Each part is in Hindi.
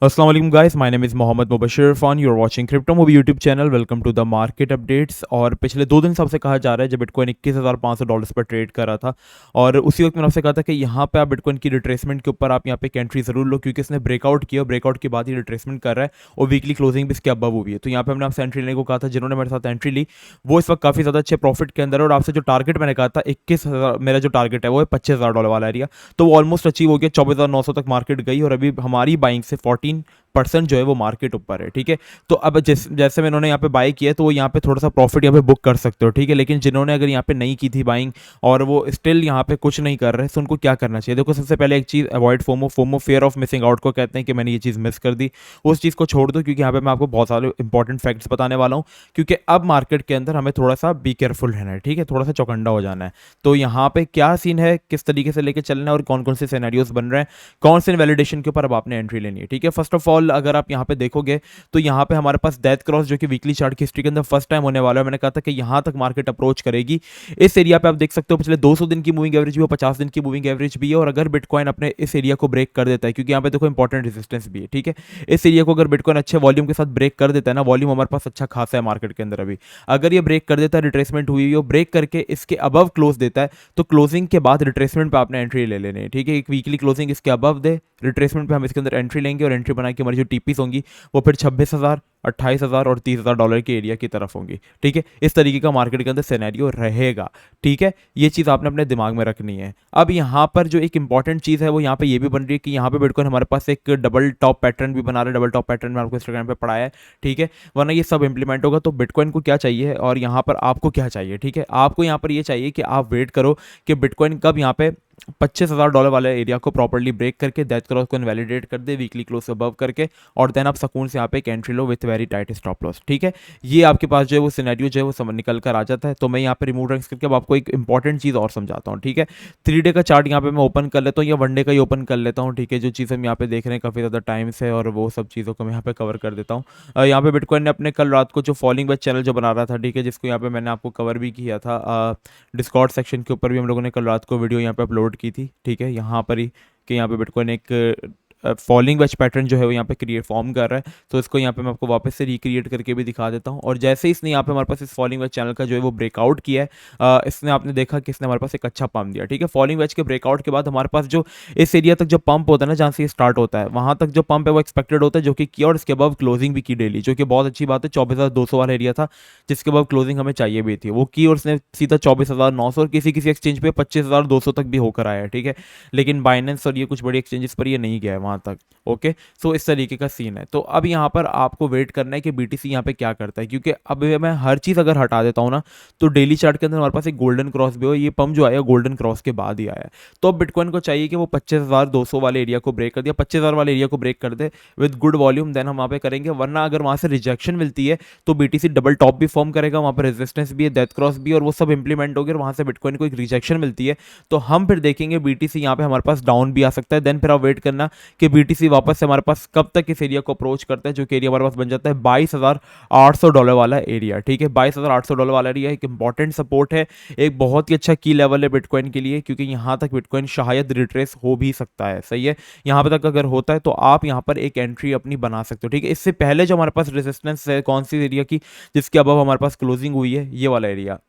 अस्सलाम वालेकुम guys, my name is Mohammad Mubashir Irfan. You are watching crypto movie YouTube channel. Welcome to the market updates. और पिछले 2 दिन से आपसे कहा जा रहा है जब बिटकॉइन $21,500 पर ट्रेड कर रहा था, और उसी वक्त मैंने आपसे कहा था कि यहाँ पे आप बिटकॉइन की रिट्रेसमेंट के ऊपर आप यहाँ पे एक एंट्री ज़रूर लो, क्योंकि इसने ब्रेकआउट किया, ब्रेकआउट के बाद ही रिट्रेसमेंट कर रहा है और वीकली क्लोजिंग भी इसके अबव हुई है। तो यहाँ पे हमने आपसे एंट्री लेने को कहा था। जिन्होंने मेरे साथ एंट्री ली वो इस वक्त काफ़ी ज़्यादा अच्छे प्रॉफिट के अंदर है। और आपसे जो टारगेट मैंने कहा था 21,000, मेरा जो टारगेट है वो है $25,000 वाला एरिया, तो वो ऑलमोस्ट अचीव हो गया। 24,900 तक मार्केट गई और अभी हमारी बाइंग से 14% जो है वो मार्केट ऊपर है। ठीक है, तो अब जैसे में इन्होंने यहाँ पे बाई किया है तो वो यहाँ पे थोड़ा सा प्रॉफिट यहाँ पे बुक कर सकते हो। ठीक है, लेकिन जिन्होंने अगर यहाँ पे नहीं की थी बाइंग और वो स्टिल यहाँ पे कुछ नहीं कर रहे, तो उनको क्या करना चाहिए? देखो, सबसे पहले एक चीज़, avoid FOMO. FOMO fear of missing out को कहते हैं कि मैंने ये चीज़ मिस कर दी, उस चीज़ को छोड़ दो, क्योंकि यहाँ पे मैं आपको बहुत सारे इंपॉर्टेंट फैक्ट्स बताने वाला हूँ। क्योंकि अब मार्केट के अंदर हमें थोड़ा सा बी केयरफुल रहना है। ठीक है, थोड़ा सा चौकंडा हो जाना है। तो यहाँ पे क्या सीन है, किस तरीके से लेके चलना है और कौन कौन से सिनेरियोज बन रहे हैं, कौन से वैलिडेशन के ऊपर अब आपने एंट्री लेनी है। ठीक है, फर्स्ट ऑफ ऑल अगर आप यहाँ पे देखोगे तो यहाँ पे हमारे पास डेथ क्रॉस जो कि वीकली चार्ट की हिस्ट्री के अंदर फर्स्ट टाइम होने वाला है। मैंने कहा था कि यहाँ तक मार्केट अप्रोच करेगी। इस एरिया पे आप देख सकते हो पिछले 200 दिन की मूविंग एवरेज भी है, 50 दिन की मूविंग एवरेज भी है। और अगर बिटकॉइन अपने इस एरिया को ब्रेक कर देता है, क्योंकि यहाँ पे देखो इंपॉर्टेंट रेजिस्टेंस भी है। ठीक है, इस एरिया को अगर बिटकॉइन अच्छे वॉल्यूम के साथ ब्रेक कर देता है ना, वॉल्यूम हमारे पास अच्छा खासा है मार्केट के अंदर अभी, अगर ये ब्रेक कर देता है, रिट्रेसमेंट हुई है, ब्रेक करके इसके अबव क्लोज देता है, तो क्लोजिंग के बाद रिट्रेसमेंट पे आपने एंट्री ले लेनी है। ठीक है, एक वीकली क्लोजिंग इसके अबव दे, रिट्रेसमेंट पे हम इसके अंदर एंट्री लेंगे और एंट्री बना के हमारी जो टीपीस होंगी वो फिर 26,000, 28,000 और $30,000 के एरिया की तरफ होंगी। ठीक है, इस तरीके का मार्केट के अंदर सिनेरियो रहेगा। ठीक है, ये चीज़ आपने अपने दिमाग में रखनी है। अब यहाँ पर जो एक इंपॉर्टेंट चीज़ है वो यहाँ पे ये भी बन रही है कि यहाँ पे बिटकॉइन हमारे पास एक डबल टॉप पैटर्न भी बना रहा है। डबल टॉप पैटर्न में आपको इंस्टाग्राम पे पढ़ाया है। ठीक है, वरना ये सब इंप्लीमेंट होगा। तो बिटकॉइन को क्या चाहिए और यहाँ पर आपको क्या चाहिए? ठीक है, आपको यहाँ पर ये चाहिए कि आप वेट करो कि बिटकॉइन कब यहाँ पे $25,000 वाले एरिया को प्रॉपर्ली ब्रेक करके डेथ क्रॉस को इनवैलिडेट कर दे, वीकली क्लोज अबव करके, और देन आप सुकून से यहाँ पे एक entry low with very tight stop loss. ठीक है, ये आपके पास जो है वो सिनेरियो जो है वो समझ निकल कर आ जाता है। तो मैं यहाँ पे रिमूव रंग्स करके अब आपको एक इंपॉर्टेंट चीज़ और समझाता हूँ। ठीक है, 3 डे का चार्ट यहाँ पे मैं ओपन कर लेता हूँ या 1 डे का ही ओपन कर लेता हूँ। ठीक है, जो चीज़ हम यहाँ पे देख रहे हैं काफ़ी ज़्यादा टाइम से, और वो सब चीज़ों को मैं यहाँ पे कवर कर देता हूँ। यहाँ पे बिटकॉइन ने अपने कल रात को जो फॉलिंग वेज चैनल जो बना रहा था, ठीक है, जिसको यहाँ पे मैंने आपको कवर भी किया था, डिस्कॉर्ड सेक्शन के ऊपर भी हम लोगों ने कल रात को वीडियो यहाँ पे अपलोड की थी। ठीक है, यहाँ पर ही कि यहाँ पे बिटकॉइन एक फॉलिंग वेज पैटर्न जो है वो यहाँ पे क्रिएट फॉर्म कर रहा है। तो इसको यहाँ पे मैं आपको वापस से रिक्रिएट करके भी दिखा देता हूँ। और जैसे इसने यहाँ पे हमारे पास इस फॉलिंग वेज चैनल का जो है वो ब्रेकआउट किया है, इसने आपने देखा कि इसने हमारे पास एक अच्छा पंप दिया। ठीक है, फॉलिंग वेज के ब्रेकआउट के बाद हमारे पास जो इस एरिया तक जो पंप होता है ना, जहाँ से स्टार्ट होता है, वहाँ तक जो पंप है वो एक्सपेक्टेड होता है, जो कि किया, और इसके बाद क्लोजिंग भी की डेली, जो कि बहुत अच्छी बात है। 24,200 वाला एरिया था जिसके बाद क्लोजिंग हमें चाहिए भी थी, वो की, और उसने सीधा 24,900 और किसी किसी एक्सचेंज पे 25,200 तक भी होकर आया है। ठीक है, लेकिन बाइनेंस और ये कुछ बड़ी एक्सचेंजेस पर ये नहीं गया है वहाँ तक। ओके, सो इस तरीके का सीन है। तो अब यहाँ पर आपको वेट करना है कि बीटीसी यहाँ पे क्या करता है, क्योंकि अब मैं हर चीज़ अगर हटा देता हूँ ना, तो डेली चार्ट के अंदर हमारे पास एक गोल्डन क्रॉस भी हो, ये पंप जो आया गोल्डन क्रॉस के बाद ही आया है। तो अब बिटकॉइन को चाहिए कि वो 25,200 वाले एरिया को ब्रेक कर दिया, 25,000 वाले एरिया को ब्रेक कर दे विद गुड वॉल्यूम, देन हम वहाँ पे करेंगे। वरना अगर वहाँ से रिजेक्शन मिलती है तो बीटीसी डबल टॉप भी फॉर्म करेगा, वहाँ पर रेजिस्टेंस भी है, डेथ क्रॉस भी, और वो सब इंप्लीमेंट हो गया, वहाँ से बिटकॉइन को एक रिजेक्शन मिलती है तो हम फिर देखेंगे बीटीसी यहाँ पे हमारे पास डाउन भी आ सकता है। देन फिर आप वेट करना कि बीटीसी वापस से हमारे पास कब तक इस एरिया को अप्रोच करता है, जो कि एरिया हमारे पास बन जाता है $22,800 वाला एरिया। ठीक है, $22,800 वाला एरिया एक इंपॉर्टेंट सपोर्ट है, एक बहुत ही अच्छा की लेवल है बिटकॉइन के लिए, क्योंकि यहाँ तक बिटकॉइन शायद रिट्रेस हो भी सकता है। सही है, यहाँ पे तक अगर होता है तो आप यहाँ पर एक एंट्री अपनी बना सकते हो। ठीक है, इससे पहले जो हमारे पास रेजिस्टेंस है कौन सी एरिया की, जिसके अबव हमारे पास क्लोजिंग हुई है, ये वाला एरिया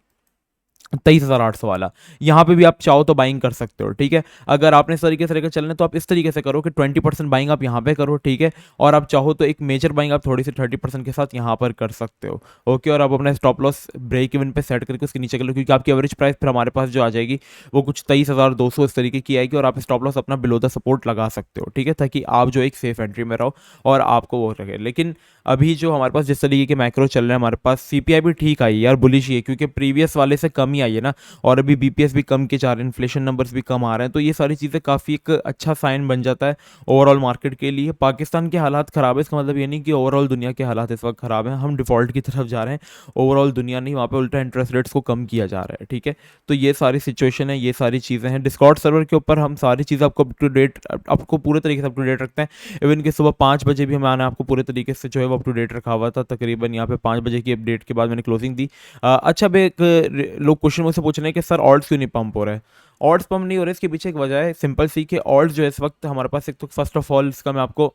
23,800 वाला, यहाँ पे भी आप चाहो तो बाइंग कर सकते हो। ठीक है, अगर आपने इस तरीके से लेकर चलना है तो आप इस तरीके से करो कि 20% बाइंग आप यहाँ पे करो। ठीक है, और आप चाहो तो एक मेजर बाइंग आप थोड़ी सी 30% के साथ यहाँ पर कर सकते हो। ओके, और आप अपना स्टॉप लॉस ब्रेक इवन पे सेट करके उसके नीचे कर लो, क्योंकि आपकी एवरेज प्राइस फिर हमारे पास जो आ जाएगी वो कुछ 23,200 इस तरीके की आएगी, और आप स्टॉप लॉस अपना बिलो द सपोर्ट लगा सकते हो। ठीक है, ताकि आप जो एक सेफ एंट्री में रहो और आपको वो रखे। लेकिन अभी जो हमारे पास जिस तरीके के मैक्रो चल रहे हैं, हमारे पास सीपीआई भी ठीक आई है यार, बुलिश ही है, क्योंकि प्रीवियस वाले से कम ही आई है ना, और अभी बीपीएस भी कम के जा रहे हैं, इन्फ्लेशन नंबर्स भी कम आ रहे हैं। तो ये सारी चीज़ें काफ़ी एक अच्छा साइन बन जाता है ओवरऑल मार्केट के लिए। पाकिस्तान के हालात ख़राब है, इसका मतलब ये नहीं कि ओवरऑल दुनिया के हालात इस वक्त ख़राब हैं, हम डिफ़ॉल्ट की तरफ जा रहे हैं। ओवरऑल दुनिया नहीं, वहाँ पे उल्टा इंटरेस्ट रेट्स को कम किया जा रहा है। ठीक है, तो ये सारी सिचुएशन है, ये सारी चीज़ें हैं। डिस्कॉर्ड सर्वर के ऊपर हम सारी चीज़ें आपको अप टू डेट, आपको पूरे तरीके से अप टू डेट रखते हैं। इवन कि सुबह 5 बजे भी हमने आपको पूरे तरीके से जो है वो अप टू डेट रखा हुआ था। तकरीबन यहाँ पे 5 बजे की अपडेट के बाद मैंने क्लोजिंग दी। अच्छा, अब एक लोग क्वेश्चन मुझसे पूछ रहे हैं कि सर ऑल्ट्स क्यों नहीं पंप हो रहा है? ऑल्ट्स पंप नहीं हो रहे, इसके पीछे एक वजह है सिंपल सी कि ऑल्ट्स जो है इस वक्त हमारे पास, एक तो फर्स्ट ऑफ ऑल इसका मैं आपको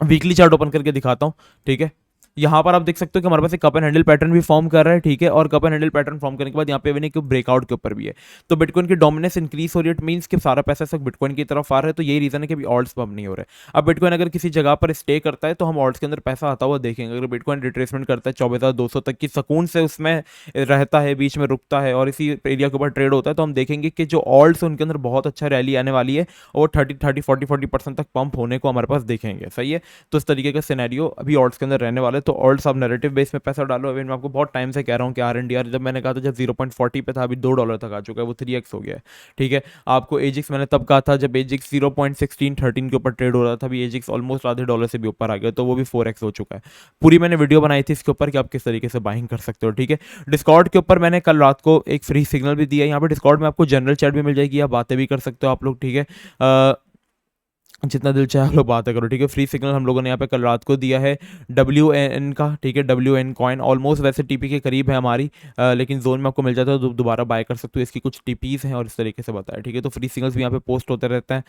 वीकली चार्ट ओपन करके दिखाता हूँ, ठीक है। यहाँ पर आप देख सकते हो कि हमारे पास एक कप एंड हैंडल पैटर्न भी फॉर्म कर रहा है, ठीक है। और cup and handle pattern form करने के बाद यहाँ पे एक ब्रेकआउट के ऊपर भी है, तो बिटकॉइन की डोमिनेंस इंक्रीज हो रही है। इट मीन्स कि सारा पैसा सब बिटकॉइन की तरफ आ रहा है, तो यही रीजन है कि अभी ऑल्ट्स पंप नहीं हो रहे। अब बिटकॉइन अगर किसी जगह पर स्टे करता है तो हम ऑल्ट्स के अंदर पैसा आता हुआ देखेंगे। अगर बिटकॉइन रिट्रेसमेंट करता है 24,200 तक की सकून से उसमें रहता है, बीच में रुकता है और इसी एरिया के ऊपर ट्रेड होता है, तो हम देखेंगे कि जो ऑल्ट्स उनके अंदर बहुत अच्छा रैली आने वाली है और वो 30-40% तक पंप होने को हमारे पास देखेंगे, सही है। तो इस तरीके का सिनेरियो अभी ऑल्ट्स के अंदर रहने वाले, तो ऑल्ट्स आप नैरेटिव बेस में पैसा डालो। अभी मैं आपको बहुत टाइम से कह रहा हूँ कि आर जब मैंने कहा था, जब 0.40 पे था, अभी $2 तक आ चुका है, वो 3x हो गया है, ठीक है। आपको एजिक्स मैंने तब कहा था जब एजिक्स 0.1613 के ऊपर ट्रेड हो रहा था, अभी एजिक्स ऑलमोस्ट आधे डॉलर से भी ऊपर आ गया, तो वो भी 4x हो चुका है। पूरी मैंने वीडियो बनाई थी इसके ऊपर कि आप किस तरीके से बाइंग कर सकते हो, ठीक है। डिस्कॉर्ड के ऊपर मैंने कल रात को एक फ्री सिग्नल भी दिया। यहाँ पे डिस्कॉर्ड में आपको जनरल चैट भी मिल जाएगी, आप बातें भी कर सकते हो आप लोग, ठीक है। जितना दिल चाहे आप लोग बातें करो, ठीक है। फ्री सिग्नल हम लोगों ने यहाँ पे कल रात को दिया है WN का, ठीक है। WN कॉइन ऑलमोस्ट वैसे TP के करीब है हमारी, लेकिन जोन में आपको मिल जाता है तो दोबारा बाय कर सकते हो। इसकी कुछ TPs हैं और इस तरीके से बताया, ठीक है। तो फ्री सिग्नल्स भी यहाँ पे पोस्ट होते रहते हैं,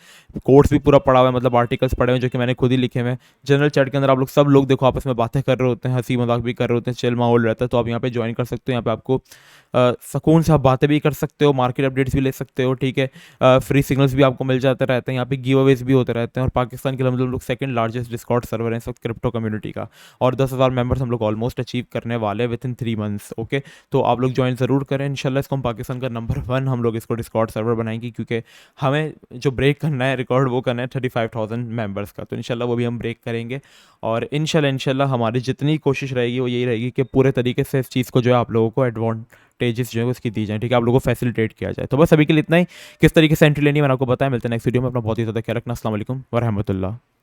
कोर्स भी पूरा पड़ा हुआ है, मतलब आर्टिकल्स पड़े हुए हैं जो कि मैंने खुद ही लिखे हुए हैं। जनरल चैट के अंदर आप लोग सब लोग देखो आपस में बातें कर रहे होते हैं, हंसी मजाक भी कर रहे होते हैं, चिल माहौल रहता है, तो आप यहाँ पे ज्वाइन कर सकते हो। यहाँ पे आपको सुकून से आप बातें भी कर सकते हो, मार्केट अपडेट्स भी ले सकते हो, ठीक है। फ्री सिग्नल्स भी आपको मिल जाते रहते हैं, यहाँ पे गिव अवेज भी होते रहते हैं। और पाकिस्तान के हम लोग सेकंड लार्जेस्ट डिस्कॉर्ड सर्वर है इस वक्त क्रिप्टो कम्युनिटी का, और 10,000 मेंबर्स हम लोग ऑलमोस्ट अचीव करने वाले हैं विद इन 3 मंथ्स, ओके। तो आप लोग ज्वाइन ज़रूर करें इंशाल्लाह। इसको हम पाकिस्तान का नंबर 1 हम लोग इसको डिस्कॉर्ड सर्वर बनाएंगे, क्योंकि हमें जो ब्रेक करना है रिकॉर्ड वो करना है 35,000 मेंबर्स का, तो इंशाल्लाह वो भी हम ब्रेक करेंगे। और इंशाल्लाह हमारी जितनी कोशिश रहेगी वो यही रहेगी कि पूरे तरीके से इस चीज़ को जो है आप लोगों को एडवांटेजेस जो है उसकी दी जाए, ठीक है। आप लोगों को फैसिलिटेट किया जाए। तो बस अभी के लिए इतना ही। किस तरीके से एंट्री लेनी है मैंने आपको बताया। मिलते हैं नेक्स्ट वीडियो में। अपना बहुत ही ज़्यादा ख्याल रखना। अस्सलाम वालेकुम व रहमतुल्लाह।